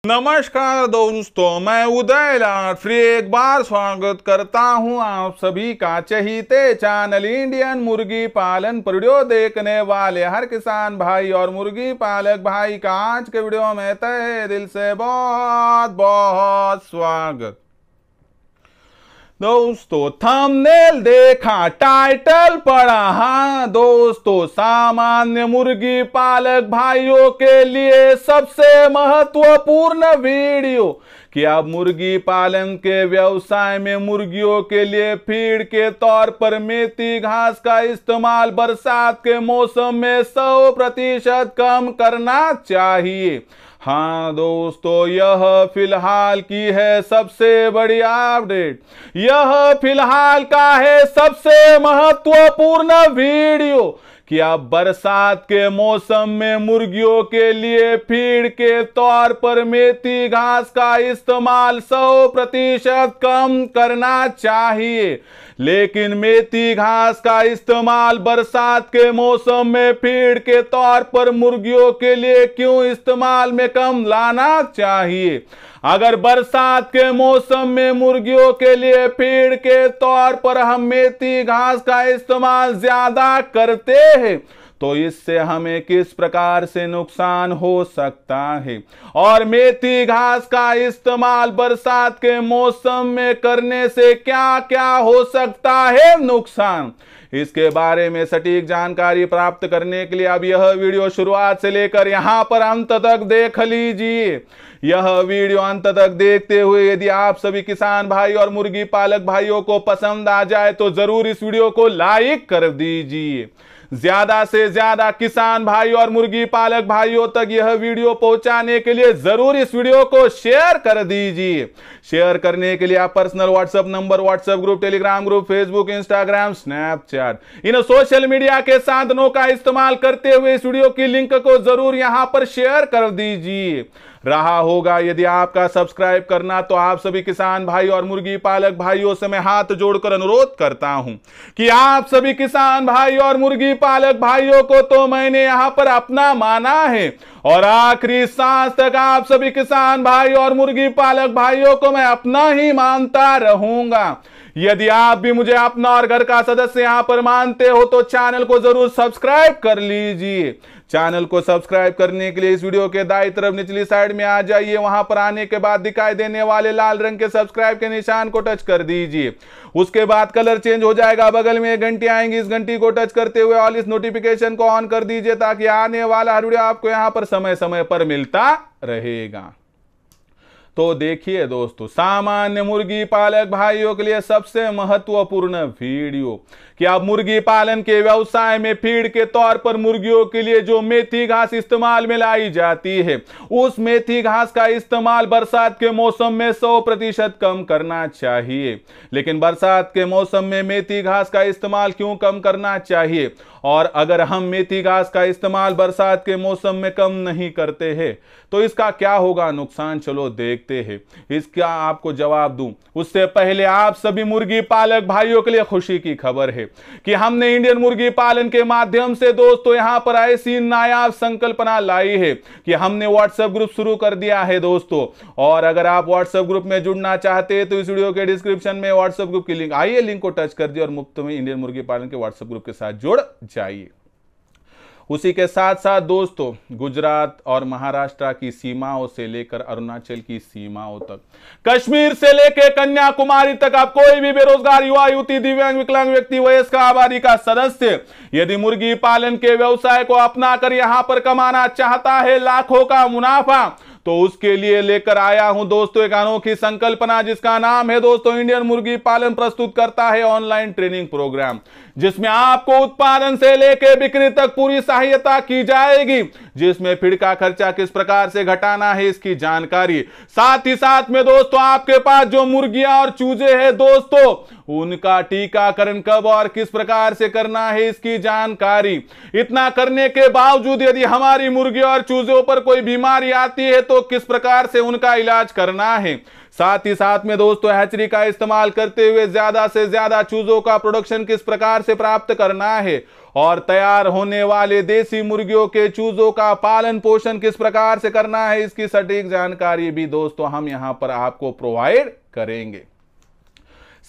नमस्कार दोस्तों, मैं उदय लाल फिर एक बार स्वागत करता हूं आप सभी का चहीते चैनल इंडियन मुर्गी पालन पर वीडियो देखने वाले हर किसान भाई और मुर्गी पालक भाई का आज के वीडियो में तहे दिल से बहुत बहुत स्वागत। दोस्तों थंबनेल देखा, टाइटल पढ़ा। हाँ दोस्तों, सामान्य मुर्गी पालक भाइयों के लिए सबसे महत्वपूर्ण वीडियो कि आप मुर्गी पालन के व्यवसाय में मुर्गियों के लिए फीड के तौर पर मेथी घास का इस्तेमाल बरसात के मौसम में 100% कम करना चाहिए। हाँ दोस्तों, यह फिलहाल की है सबसे बड़ी अपडेट। यह फिलहाल का है सबसे महत्वपूर्ण वीडियो कि आप बरसात के मौसम में मुर्गियों के लिए फीड के तौर पर मेथी घास का इस्तेमाल 100% कम करना चाहिए। लेकिन मेथी घास का इस्तेमाल बरसात के मौसम में फीड के तौर पर मुर्गियों के लिए क्यों इस्तेमाल में कम लाना चाहिए? अगर बरसात के मौसम में मुर्गियों के लिए फीड के तौर पर हम मेथी घास का इस्तेमाल ज्यादा करते हैं तो इससे हमें किस प्रकार से नुकसान हो सकता है, और मेथी घास का इस्तेमाल बरसात के मौसम में करने से क्या क्या हो सकता है नुकसान, इसके बारे में सटीक जानकारी प्राप्त करने के लिए अब यह वीडियो शुरुआत से लेकर यहां पर अंत तक देख लीजिए। यह वीडियो अंत तक देखते हुए यदि आप सभी किसान भाई और मुर्गी पालक भाइयों को पसंद आ जाए तो जरूर इस वीडियो को लाइक कर दीजिए। ज्यादा से ज्यादा किसान भाई और मुर्गी पालक भाइयों तक यह वीडियो पहुंचाने के लिए जरूर इस वीडियो को शेयर कर दीजिए। शेयर करने के लिए आप personal WhatsApp number, WhatsApp group, Telegram group, Facebook, Instagram, Snapchat इन सोशल मीडिया के साधनों का इस्तेमाल करते हुए इस वीडियो की लिंक को जरूर यहां पर शेयर कर दीजिए। रहा होगा यदि आपका सब्सक्राइब करना तो आप सभी किसान भाई और मुर्गी पालक भाइयों से मैं हाथ जोड़कर अनुरोध करता हूं कि आप सभी किसान भाई और मुर्गी पालक भाइयों को तो मैंने यहां पर अपना माना है और आखिरी सांस तक आप सभी किसान भाई और मुर्गी पालक भाइयों को मैं अपना ही मानता रहूंगा। यदि आप भी मुझे अपना और घर का सदस्य यहां पर मानते हो तो चैनल को जरूर सब्सक्राइब कर लीजिए। चैनल को सब्सक्राइब करने के लिए इस वीडियो के दाईं तरफ निचली साइड में आ जाइए। वहां पर आने के बाद दिखाई देने वाले लाल रंग के सब्सक्राइब के निशान को टच कर दीजिए। उसके बाद कलर चेंज हो जाएगा, बगल में एक घंटी आएंगी, इस घंटी को टच करते हुए ऑल इस नोटिफिकेशन को ऑन कर दीजिए ताकि आने वाला हर वीडियो आपको यहां पर समय समय पर मिलता रहेगा। तो देखिए दोस्तों, सामान्य मुर्गी पालक भाइयों के लिए सबसे महत्वपूर्ण वीडियो कि आप मुर्गी पालन के व्यवसाय में फीड के तौर पर मुर्गियों के लिए जो मेथी घास इस्तेमाल में लाई जाती है उस मेथी घास का इस्तेमाल बरसात के मौसम में 100% कम करना चाहिए। लेकिन बरसात के मौसम में मेथी घास का इस्तेमाल क्यों कम करना चाहिए, और अगर हम मेथी घास का इस्तेमाल बरसात के मौसम में कम नहीं करते हैं तो इसका क्या होगा नुकसान, चलो देखते हैं। इसका आपको जवाब दूं उससे पहले आप सभी मुर्गी पालक भाइयों के लिए खुशी की खबर है कि हमने इंडियन मुर्गी पालन के माध्यम से दोस्तों यहां पर ऐसी नायाब संकल्पना लाई है कि हमने व्हाट्सएप ग्रुप शुरू कर दिया है दोस्तों। और अगर आप व्हाट्सएप ग्रुप में जुड़ना चाहते हैं तो इस वीडियो के डिस्क्रिप्शन में व्हाट्सएप ग्रुप की लिंक आइए, लिंक को टच कर दिए और मुफ्त में इंडियन मुर्गी पालन के व्हाट्सएप ग्रुप के साथ जुड़ जाइए। उसी के साथ साथ दोस्तों, गुजरात और महाराष्ट्र की सीमाओं से लेकर अरुणाचल की सीमाओं तक, कश्मीर से लेकर कन्याकुमारी तक आप कोई भी बेरोजगार युवा युवती, दिव्यांग, विकलांग व्यक्ति, वयस्क आबादी का सदस्य यदि मुर्गी पालन के व्यवसाय को अपनाकर यहां पर कमाना चाहता है लाखों का मुनाफा तो उसके लिए लेकर आया हूं दोस्तों एक अनोखी संकल्पना जिसका नाम है दोस्तों इंडियन मुर्गी पालन प्रस्तुत करता है ऑनलाइन ट्रेनिंग प्रोग्राम, जिसमें आपको उत्पादन से लेकर बिक्री तक पूरी सहायता की जाएगी, जिसमें फीड का खर्चा किस प्रकार से घटाना है इसकी जानकारी, साथ ही साथ में दोस्तों आपके पास जो मुर्गियां और चूजे हैं दोस्तों उनका टीकाकरण कब और किस प्रकार से करना है इसकी जानकारी। इतना करने के बावजूद यदि हमारी मुर्गी और चूजों पर कोई बीमारी आती है तो किस प्रकार से उनका इलाज करना है। साथ ही साथ में दोस्तों हैचरी का इस्तेमाल करते हुए ज्यादा से ज्यादा चूजों का प्रोडक्शन किस प्रकार से प्राप्त करना है और तैयार होने वाले देसी मुर्गियों के चूजों का पालन पोषण किस प्रकार से करना है, इसकी सटीक जानकारी भी दोस्तों हम यहां पर आपको प्रोवाइड करेंगे।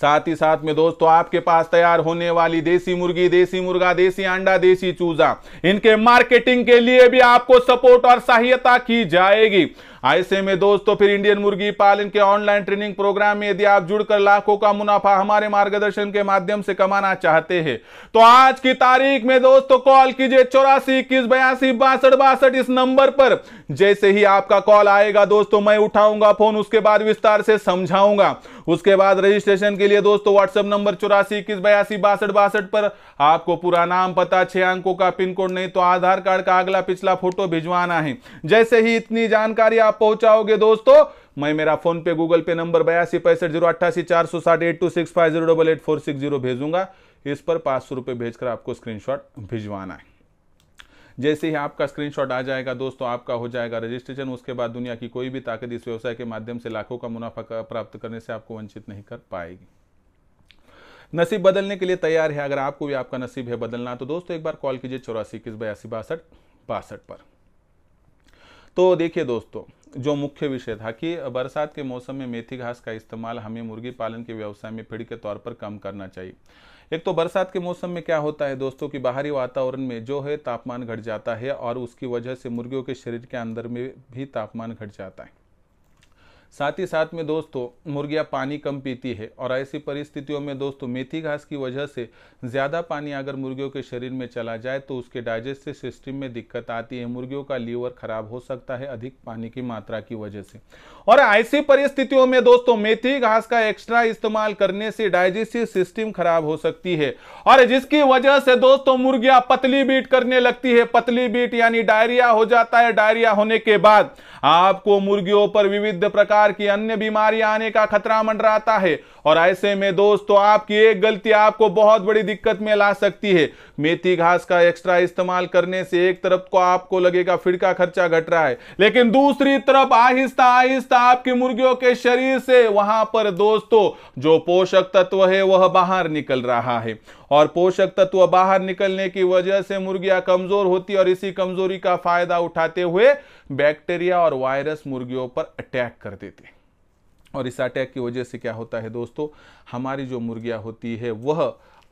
साथ ही साथ में दोस्तों आपके पास तैयार होने वाली देसी मुर्गी, देसी मुर्गा, देसी अंडा, देसी चूजा, इनके मार्केटिंग के लिए भी आपको सपोर्ट और सहायता की जाएगी। ऐसे में दोस्तों फिर इंडियन मुर्गी पालन के ऑनलाइन ट्रेनिंग प्रोग्राम में यदि आप जुड़कर लाखों का मुनाफा हमारे मार्गदर्शन के माध्यम से कमाना चाहते हैं तो आज की तारीख में दोस्तों कॉल कीजिए 84 21 82 62 62 इस नंबर पर। जैसे ही आपका कॉल आएगा दोस्तों मैं उठाऊंगा फोन, उसके बाद विस्तार से समझाऊंगा। उसके बाद रजिस्ट्रेशन के लिए दोस्तों व्हाट्सएप नंबर 84 21 82 62 62 पर आपको पूरा नाम, पता, 6 अंकों का पिन कोड नहीं तो आधार कार्ड का अगला पिछला फोटो भिजवाना है। जैसे ही इतनी जानकारी आप पहुंचाओगे दोस्तों मैं मेरा फोन पे गूगल पे नंबर 82 65 088 460 8265088460 भेजूंगा। इस पर 500 रुपए भेजकर आपको स्क्रीनशॉट भिजवाना है। जैसे ही आपका स्क्रीनशॉट आ जाएगा दोस्तों आपका हो जाएगा रजिस्ट्रेशन। उसके बाद दुनिया की कोई भी ताकत इस व्यवसाय के माध्यम से लाखों का मुनाफा प्राप्त करने से आपको वंचित नहीं कर पाएगी। नसीब बदलने के लिए तैयार है? अगर आपको भी आपका नसीब है बदलना तो दोस्तों एक बार कॉल कीजिए 84 21 82 62 62 पर। तो देखिए दोस्तों जो मुख्य विषय था कि बरसात के मौसम में मेथी घास का इस्तेमाल हमें मुर्गी पालन के व्यवसाय में फीड के तौर पर कम करना चाहिए। एक तो बरसात के मौसम में क्या होता है दोस्तों कि बाहरी वातावरण में जो है तापमान घट जाता है और उसकी वजह से मुर्गियों के शरीर के अंदर में भी तापमान घट जाता है। साथ ही साथ में दोस्तों मुर्गियां पानी कम पीती है और ऐसी परिस्थितियों में दोस्तों मेथी घास की वजह से ज़्यादा पानी अगर मुर्गियों के शरीर में चला जाए तो उसके डाइजेस्टिव सिस्टम में दिक्कत आती है। मुर्गियों का लीवर खराब हो सकता है अधिक पानी की मात्रा की वजह से। और ऐसी परिस्थितियों में दोस्तों मेथी घास का एक्स्ट्रा इस्तेमाल करने से डाइजेस्टिव सिस्टम खराब हो सकती है और जिसकी वजह से दोस्तों मुर्गियां पतली बीट करने लगती है। पतली बीट यानी डायरिया हो जाता है। डायरिया होने के बाद आपको मुर्गियों पर विविध प्रकार की अन्य बीमारियां आने का खतरा मंडराता है और ऐसे में दोस्तों आपकी एक गलती आपको बहुत बड़ी दिक्कत में ला सकती है। मेथी घास का एक्स्ट्रा इस्तेमाल करने से एक तरफ को आपको लगेगा फीड का खर्चा घट रहा है, लेकिन दूसरी तरफ आहिस्ता आहिस्ता आपकी मुर्गियों के शरीर से वहां पर दोस्तों जो पोषक तत्व है वह बाहर निकल रहा है और पोषक तत्व बाहर निकलने की वजह से मुर्गियां कमजोर होती और इसी कमजोरी का फायदा उठाते हुए बैक्टीरिया और वायरस मुर्गियों पर अटैक कर देते। और इस अटैक की वजह से क्या होता है दोस्तों हमारी जो मुर्गियां होती है वह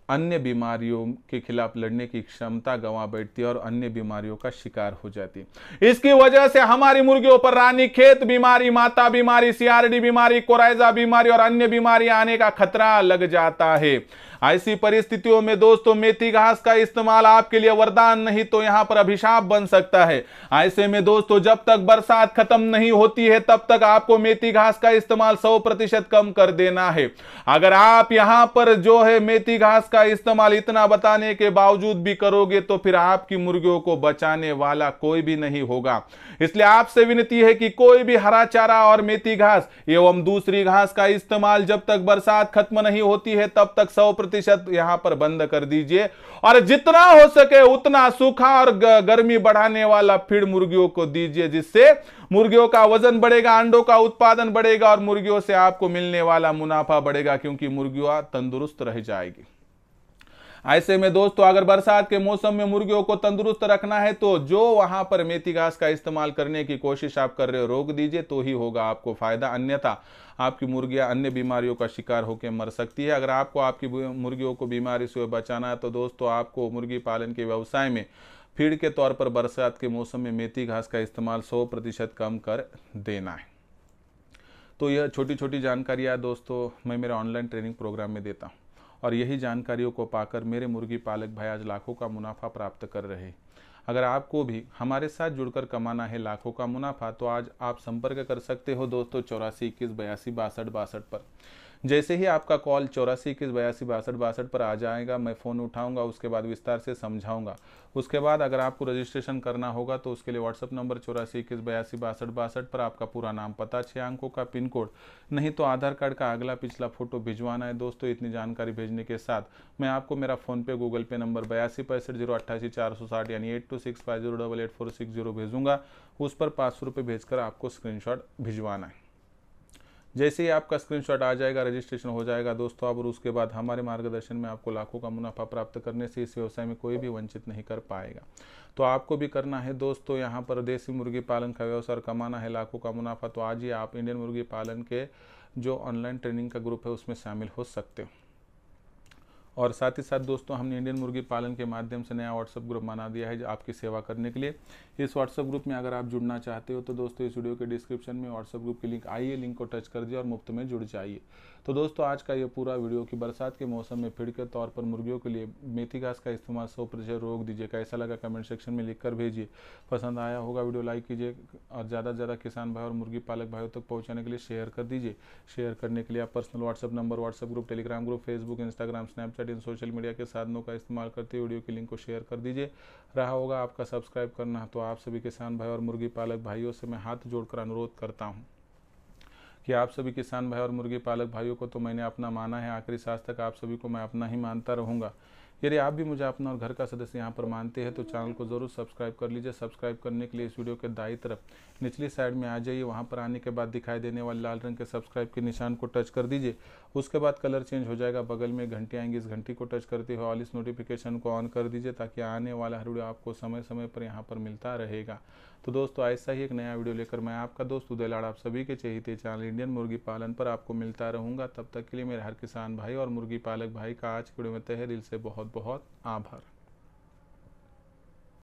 अन्य बीमारियों के खिलाफ लड़ने की क्षमता गंवा बैठती है और अन्य बीमारियों का शिकार हो जाती है। इसकी वजह से हमारी मुर्गियों पर रानीखेत बीमारी, माता बीमारी, सीआरडी बीमारी, कोराइजा बीमारी और अन्य बीमारी आने का खतरा लग जाता है। ऐसी परिस्थितियों में दोस्तों मेथी घास का इस्तेमाल आपके लिए वरदान नहीं तो यहां पर अभिशाप बन सकता है। ऐसे में दोस्तों जब तक बरसात खत्म नहीं होती है तब तक आपको मेथी घास का इस्तेमाल 100% कम कर देना है। अगर आप यहां पर जो है मेथी घास का इस्तेमाल इतना बताने के बावजूद भी करोगे तो फिर आपकी मुर्गियों को बचाने वाला कोई भी नहीं होगा। इसलिए आपसे विनती है कि कोई भी हरा चारा और मेथी घास एवं दूसरी घास का इस्तेमाल जब तक बरसात खत्म नहीं होती है तब तक 100% यहां पर बंद कर दीजिए और जितना हो सके उतना सूखा और गर्मी बढ़ाने वाला फीड मुर्गियों को दीजिए, जिससे मुर्गियों का वजन बढ़ेगा, अंडों का उत्पादन बढ़ेगा और मुर्गियों से आपको मिलने वाला मुनाफा बढ़ेगा क्योंकि मुर्गियां तंदुरुस्त रह जाएगी। ऐसे में दोस्तों अगर बरसात के मौसम में मुर्गियों को तंदुरुस्त रखना है तो जो वहां पर मेथी घास का इस्तेमाल करने की कोशिश आप कर रहे हो रोक दीजिए तो ही होगा आपको फायदा, अन्यथा आपकी मुर्गियां अन्य बीमारियों का शिकार होकर मर सकती है। अगर आपको आपकी मुर्गियों को बीमारी से बचाना है तो दोस्तों आपको मुर्गी पालन के व्यवसाय में फीड के तौर पर बरसात के मौसम में मेथी घास का इस्तेमाल 100% कम कर देना है। तो यह छोटी छोटी जानकारियाँ दोस्तों मैं मेरे ऑनलाइन ट्रेनिंग प्रोग्राम में देता हूँ और यही जानकारियों को पाकर मेरे मुर्गी पालक भाई आज लाखों का मुनाफा प्राप्त कर रहे हैं। अगर आपको भी हमारे साथ जुड़कर कमाना है लाखों का मुनाफा तो आज आप संपर्क कर सकते हो दोस्तों 84 21 82 62 62 पर। जैसे ही आपका कॉल 84 21 82 62 62 पर आ जाएगा मैं फ़ोन उठाऊंगा, उसके बाद विस्तार से समझाऊंगा। उसके बाद अगर आपको रजिस्ट्रेशन करना होगा तो उसके लिए व्हाट्सअप नंबर 84 21 82 62 62 पर आपका पूरा नाम, पता, 6 अंकों का पिन कोड नहीं तो आधार कार्ड का अगला पिछला फोटो भिजवाना है। दोस्तों इतनी जानकारी भेजने के साथ मैं आपको मेरा फ़ोन पे गूगल पे नंबर 82 65 088 460 यानी 8265088460 भेजूंगा। उस पर 500 रुपये भेजकर आपको स्क्रीनशॉट भिजवाना है। जैसे ही आपका स्क्रीनशॉट आ जाएगा, रजिस्ट्रेशन हो जाएगा दोस्तों अब, और उसके बाद हमारे मार्गदर्शन में आपको लाखों का मुनाफा प्राप्त करने से इस व्यवसाय में कोई भी वंचित नहीं कर पाएगा। तो आपको भी करना है दोस्तों यहाँ पर देसी मुर्गी पालन का व्यवसाय, कमाना है लाखों का मुनाफा, तो आज ही आप इंडियन मुर्गी पालन के जो ऑनलाइन ट्रेनिंग का ग्रुप है उसमें शामिल हो सकते हो। और साथ ही साथ दोस्तों हमने इंडियन मुर्गी पालन के माध्यम से नया व्हाट्सएप ग्रुप बना दिया है आपकी सेवा करने के लिए। इस व्हाट्सएप ग्रुप में अगर आप जुड़ना चाहते हो तो दोस्तों इस वीडियो के डिस्क्रिप्शन में व्हाट्सएप ग्रुप की लिंक आइए, लिंक को टच कर दिए और मुफ्त में जुड़ जाइए। तो दोस्तों आज का ये पूरा वीडियो कि बरसात के मौसम में फीड के तौर पर मुर्गियों के लिए मेथी घास का इस्तेमाल 100% रोक दीजिए। कैसा लगा कमेंट सेक्शन में लिख कर भेजिए। पसंद आया होगा वीडियो लाइक कीजिए और ज़्यादा से ज़्यादा किसान भाई और मुर्गी पालक भाइयों तक पहुँचाने के लिए शेयर कर दीजिए। शेयर करने के लिए आप personal WhatsApp number, WhatsApp group, Telegram group, Facebook, Instagram, Snapchat, इन सोशल मीडिया के साधनों का इस्तेमाल करते वीडियो की लिंक को शेयर कर दीजिए। रहा होगा आपका सब्सक्राइब करना, तो आप सभी किसान भाई और मुर्गी पालक भाइयों से मैं हाथ जोड़कर अनुरोध करता हूं कि आप सभी किसान भाई और मुर्गी पालक भाइयों को तो मैंने अपना माना है, आखिरी सांस तक आप सभी को मैं अपना ही मानता रहूँगा। यदि आप भी मुझे अपना और घर का सदस्य यहाँ पर मानते हैं तो चैनल को ज़रूर सब्सक्राइब कर लीजिए। सब्सक्राइब करने के लिए इस वीडियो के दाईं तरफ निचली साइड में आ जाइए, वहाँ पर आने के बाद दिखाई देने वाले लाल रंग के सब्सक्राइब के निशान को टच कर दीजिए। उसके बाद कलर चेंज हो जाएगा, बगल में घंटी आएंगी, इस घंटी को टच करते हुए ऑल इस नोटिफिकेशन को ऑन कर दीजिए ताकि आने वाला हर वीडियो आपको समय समय पर यहाँ पर मिलता रहेगा। तो दोस्तों ऐसा ही एक नया वीडियो लेकर मैं आपका दोस्त उदय लाड़ आप सभी के चहेते चैनल इंडियन मुर्गी पालन पर आपको मिलता रहूँगा। तब तक के लिए मेरे हर किसान भाई और मुर्गी पालक भाई का आज के वीडियो में तहे दिल से बहुत बहुत आभार।